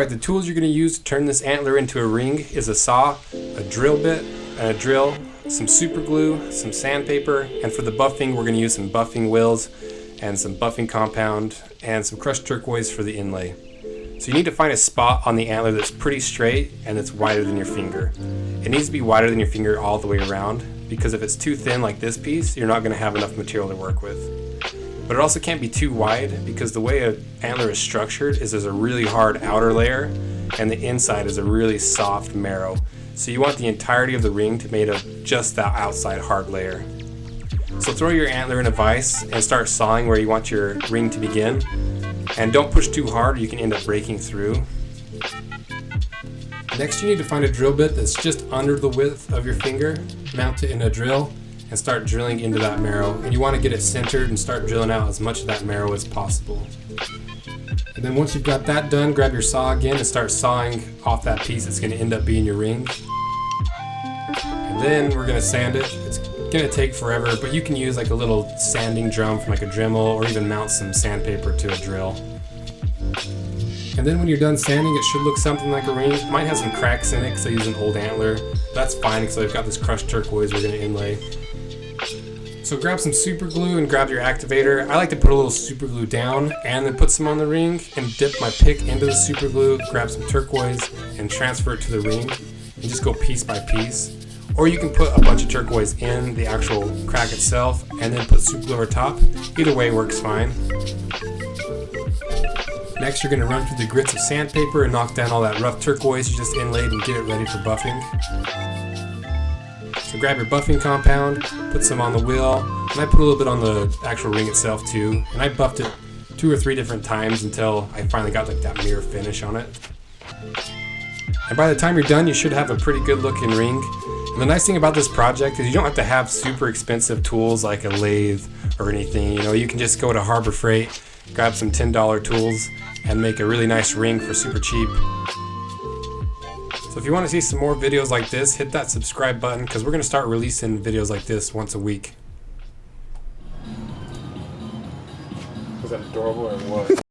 Alright, the tools you're going to use to turn this antler into a ring is a saw, a drill bit, and a drill, some super glue, some sandpaper, and for the buffing we're going to use some buffing wheels and some buffing compound and some crushed turquoise for the inlay. So you need to find a spot on the antler that's pretty straight and that's wider than your finger. It needs to be wider than your finger all the way around, because if it's too thin like this piece, you're not going to have enough material to work with. But it also can't be too wide, because the way an antler is structured is there's a really hard outer layer and the inside is a really soft marrow. So you want the entirety of the ring to be made of just that outside hard layer. So throw your antler in a vise and start sawing where you want your ring to begin. And don't push too hard or you can end up breaking through. Next you need to find a drill bit that's just under the width of your finger, mount it in a drill, and start drilling into that marrow. And you want to get it centered and start drilling out as much of that marrow as possible. And then once you've got that done, grab your saw again and start sawing off that piece that's going to end up being your ring. And then we're going to sand it. It's going to take forever, but you can use like a little sanding drum from like a Dremel, or even mount some sandpaper to a drill. And then when you're done sanding, it should look something like a ring. It might have some cracks in it because I use an old antler. That's fine because I've got this crushed turquoise we're going to inlay. So grab some super glue and grab your activator. I like to put a little super glue down and then put some on the ring and dip my pick into the super glue, grab some turquoise and transfer it to the ring and just go piece by piece. Or you can put a bunch of turquoise in the actual crack itself and then put super glue over top. Either way works fine. Next you're going to run through the grits of sandpaper and knock down all that rough turquoise you just inlaid and get it ready for buffing. So grab your buffing compound, put some on the wheel, and I put a little bit on the actual ring itself too. And I buffed it 2 or 3 different times until I finally got like that mirror finish on it. And by the time you're done, you should have a pretty good looking ring. And the nice thing about this project is you don't have to have super expensive tools like a lathe or anything. You know, you can just go to Harbor Freight, grab some $10 tools, and make a really nice ring for super cheap. So if you want to see some more videos like this, hit that subscribe button because we're going to start releasing videos like this once a week. Was that adorable or what?